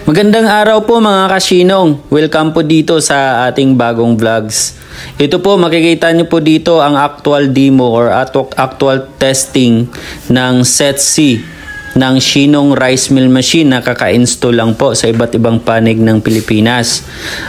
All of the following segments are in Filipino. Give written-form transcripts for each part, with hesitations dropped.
Magandang araw po mga kasinong. Welcome po dito sa ating bagong vlogs. Ito po, makikita nyo po dito ang actual demo or actual testing ng Set C ng Shinong Rice Mill Machine na kaka-install lang po sa iba't ibang panig ng Pilipinas.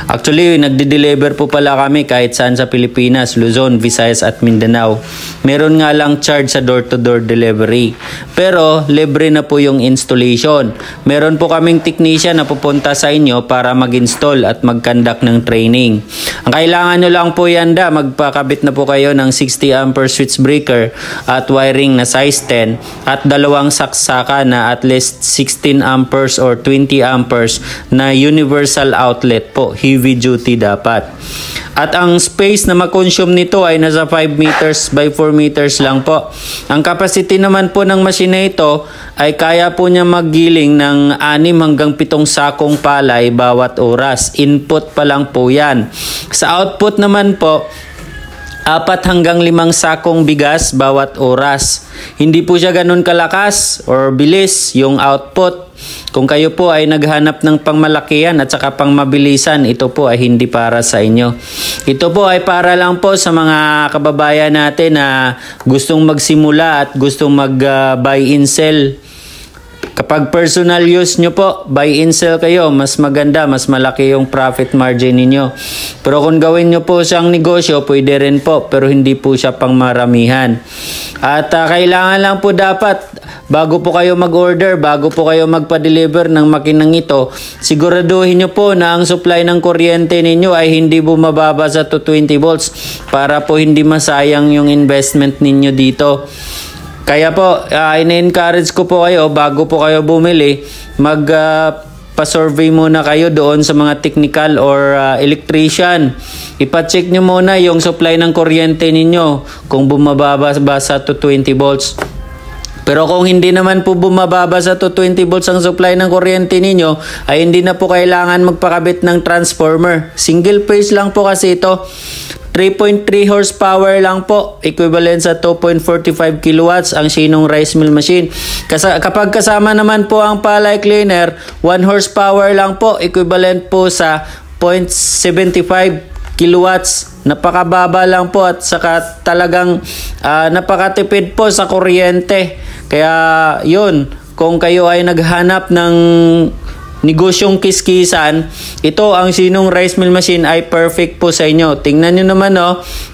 Actually, nagde-deliver po pala kami kahit saan sa Pilipinas, Luzon, Visayas at Mindanao. Meron nga lang charge sa door-to-door delivery. Pero, libre na po yung installation. Meron po kaming technician na pupunta sa inyo para mag-install at mag-conduct ng training. Ang kailangan nyo lang po yanda, magpakabit na po kayo ng 60 ampere switch breaker at wiring na size 10 at dalawang saksaka na at least 16 amperes or 20 amperes na universal outlet po, heavy duty dapat. At ang space na makonsume nito ay nasa 5 meters by 4 meters lang po. Ang capacity naman po ng machine na ito ay kaya po niya maggiling ng 6 hanggang 7 sakong palay bawat oras. Input pa lang po yan. Sa output naman po, 4 hanggang 5 sakong bigas bawat oras. Hindi po siya ganun kalakas or bilis yung output. Kung kayo po ay naghanap ng pangmalakihan at saka pangmabilisan, ito po ay hindi para sa inyo. Ito po ay para lang po sa mga kababayan natin na gustong magsimula at gustong mag-buy and sell. Kapag personal use nyo po, buy and sell kayo, mas maganda, mas malaki yung profit margin ninyo. Pero kung gawin nyo po siyang negosyo, pwede rin po, pero hindi po siya pang maramihan. At kailangan lang po dapat, bago po kayo mag-order, bago po kayo magpa-deliver ng makinang ito, siguraduhin nyo po na ang supply ng kuryente ninyo ay hindi bumababa sa 220 volts para po hindi masayang yung investment ninyo dito. Kaya po, ina-encourage ko po kayo, bago po kayo bumili, pa-survey muna kayo doon sa mga technical or electrician. Ipa-check nyo muna yung supply ng kuryente ninyo kung bumababa ba sa 220 volts. Pero kung hindi naman po bumababa sa 220 volts ang supply ng kuryente ninyo, ay hindi na po kailangan magpakabit ng transformer. Single phase lang po kasi ito. 3.3 horsepower lang po, equivalent sa 2.45 kilowatts ang Shinong Rice Mill Machine. Kapag kasama naman po ang palay cleaner, 1 horsepower lang po, equivalent po sa 0.75 kilowatts. Napakababa lang po at saka talagang napakatipid po sa kuryente. Kaya yun, kung kayo ay naghanap ng negosyong kiskisan, ito ang Shinong Rice Mill Machine ay perfect po sa inyo. Tingnan nyo naman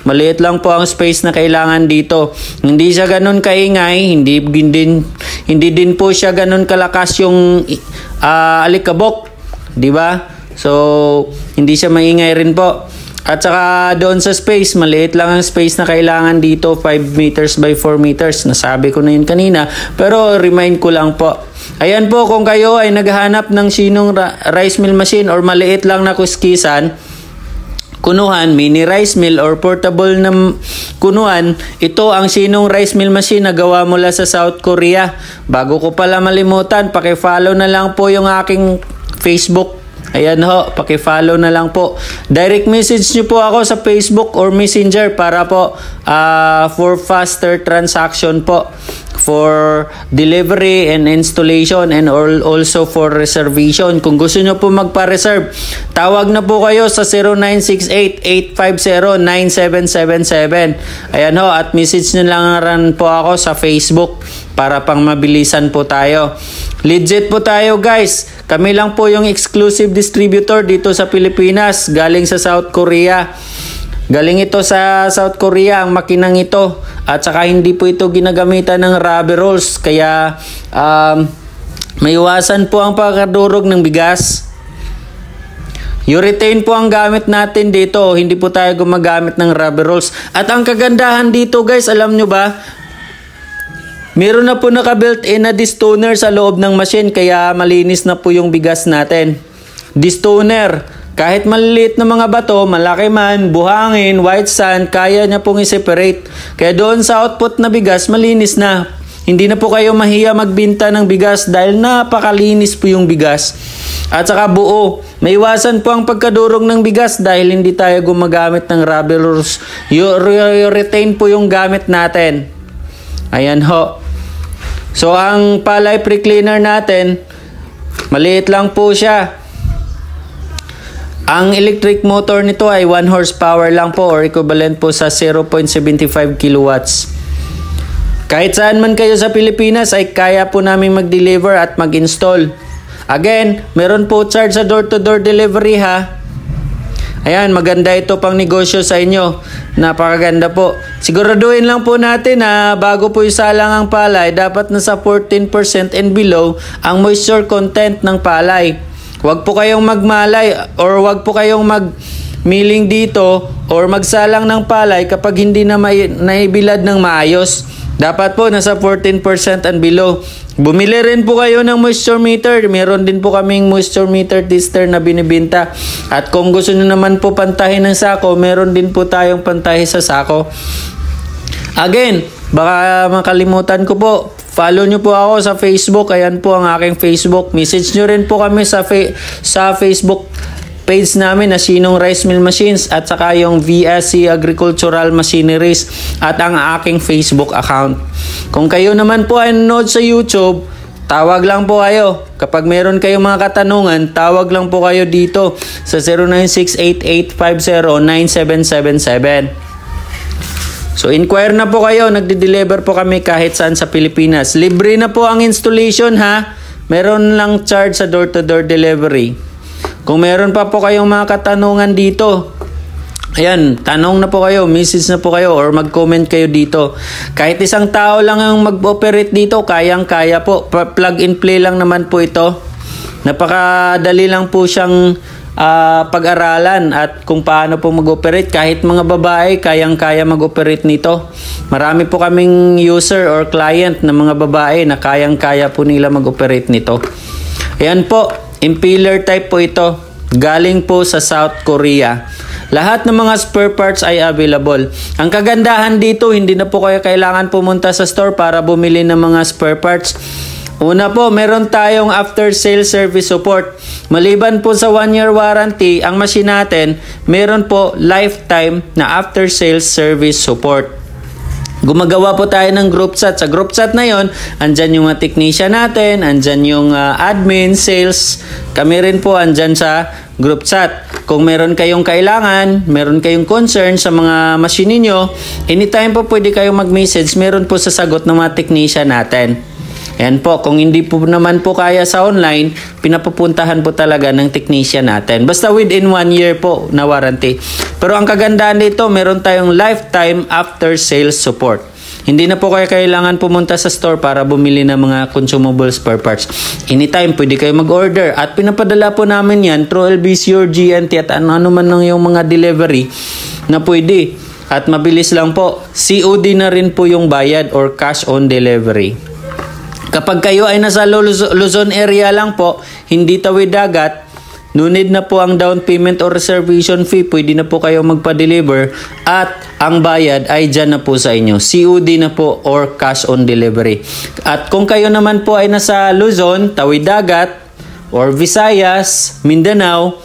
maliit lang po ang space na kailangan dito. Hindi siya ganun kaingay, hindi din po siya ganun kalakas yung alikabok, di ba? So hindi siya maingay rin po. At saka doon sa space, maliit lang ang space na kailangan dito, 5 meters by 4 meters. Nasabi ko na yun kanina, pero remind ko lang po. Ayan po, kung kayo ay naghahanap ng Shinong Rice Mill Machine or maliit lang na kuskisan, kunuhan, mini rice mill or portable na kunuhan, ito ang Shinong Rice Mill Machine na gawa mula sa South Korea. Bago ko pala malimutan, paki-follow na lang po yung aking Facebook. Ayan ho, paki-follow na lang po. Direct message nyo po ako sa Facebook or Messenger para po for faster transaction po. For delivery and installation and also for reservation. Kung gusto nyo po magpa-reserve, tawag na po kayo sa 0968-850-9777. Ayan ho, at message nyo lang rin po ako sa Facebook para pang mabilisan po tayo. Legit po tayo guys. Kami lang po yung exclusive distributor dito sa Pilipinas, galing sa South Korea. Galing ito sa South Korea ang makinang ito. At saka hindi po ito ginagamitan ng rubber rolls. Kaya maiwasan po ang pagkadurog ng bigas. Urethane po ang gamit natin dito. Hindi po tayo gumagamit ng rubber rolls. At ang kagandahan dito guys, alam nyo ba? Meron na po naka-built-in na distoner sa loob ng machine. Kaya malinis na po yung bigas natin. Distoner. Kahit maliliit na mga bato, malaki man, buhangin, white sand, kaya niya pong i-separate. Kaya doon sa output na bigas, malinis na. Hindi na po kayo mahiya magbinta ng bigas dahil napakalinis po yung bigas. At saka buo. Maiwasan po ang pagkadurog ng bigas dahil hindi tayo gumagamit ng rubber rolls. Retain po yung gamit natin. Ayan ho. So ang palay pre-cleaner natin, Maliit lang po siya. Ang electric motor nito ay 1 horsepower lang po or equivalent po sa 0.75 kilowatts. Kahit saan man kayo sa Pilipinas ay kaya po namin mag-deliver at mag-install. Again, meron po charge sa door-to-door delivery ha. Ayan, maganda ito pang negosyo sa inyo. Napakaganda po. Siguraduhin lang po natin na bago po isalang ang palay, dapat nasa 14% and below ang moisture content ng palay. Huwag po kayong magmalay or huwag po kayong magmiling dito or magsalang ng palay kapag hindi na naibilad ng maayos. Dapat po nasa 14% and below. Bumili rin po kayo ng moisture meter. Meron din po kaming moisture meter tester na binibenta. At kung gusto nyo naman po pantahin ng sako, meron din po tayong pantahi sa sako. Again, baka makalimutan ko po. Follow nyo po ako sa Facebook. Ayan po ang aking Facebook. Message nyo rin po kami sa Facebook page namin na Sinong Rice Mill Machines at saka yung VSC Agricultural Machineries at ang aking Facebook account. Kung kayo naman po ay nanonood sa YouTube, tawag lang po kayo. Kapag meron kayong mga katanungan, tawag lang po kayo dito sa 0968-850-9777. So inquire na po kayo, nagde-deliver po kami kahit saan sa Pilipinas. Libre na po ang installation ha. Meron lang charge sa door-to-door delivery. Kung meron pa po kayong mga katanungan dito, ayan, tanong na po kayo, message na po kayo or mag-comment kayo dito. Kahit isang tao lang ang mag-operate dito, kayang-kaya po. Plug and play lang naman po ito. Napakadali lang po siyang pag-aralan at kung paano po mag-operate. Kahit mga babae, kayang-kaya mag-operate nito. Marami po kaming user or client na mga babae na kayang-kaya po nila mag-operate nito. Ayan po, impeller type po ito. Galing po sa South Korea. Lahat ng mga spare parts ay available. Ang kagandahan dito, hindi na po kayo kailangan pumunta sa store para bumili ng mga spare parts. Una po, meron tayong after sale service support. Maliban po sa 1-year warranty, ang machine natin, meron po lifetime na after sales service support. Gumagawa po tayo ng group chat. Sa group chat na yon, andyan yung mga technician natin, andyan yung admin, sales. Kami rin po andyan sa group chat. Kung meron kayong kailangan, meron kayong concern sa mga machine niyo, anytime po pwede kayong mag-message, meron po sasagot ng mga technician natin. Ayan po, kung hindi po naman po kaya sa online, pinapupuntahan po talaga ng technician natin. Basta within 1 year po na warranty. Pero ang kagandahan dito, meron tayong lifetime after sales support. Hindi na po kayo kailangan pumunta sa store para bumili ng mga consumable spare parts. Anytime, pwede kayo mag-order. At pinapadala po namin yan through LBC or GNT at ano man lang yung mga delivery na pwede. At mabilis lang po. COD na rin po yung bayad or cash on delivery. Kapag kayo ay nasa Luzon area lang po, hindi tawid dagat, no need na po ang down payment or reservation fee, pwede na po kayo magpa-deliver at ang bayad ay dyan na po sa inyo. COD na po or cash on delivery. At kung kayo naman po ay nasa Luzon, tawid dagat, or Visayas, Mindanao,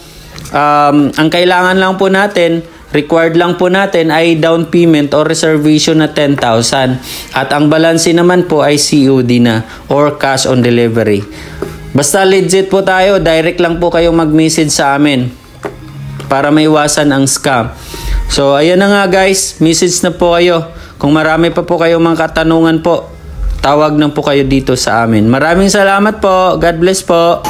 ang kailangan lang po natin, required lang po natin ay down payment or reservation na 10,000. At ang balanse naman po ay COD na or cash on delivery. Basta legit po tayo, direct lang po kayong mag-message sa amin para maiwasan ang scam. So ayan na nga guys, message na po kayo. Kung marami pa po kayong mga katanungan po, tawag na po kayo dito sa amin. Maraming salamat po. God bless po.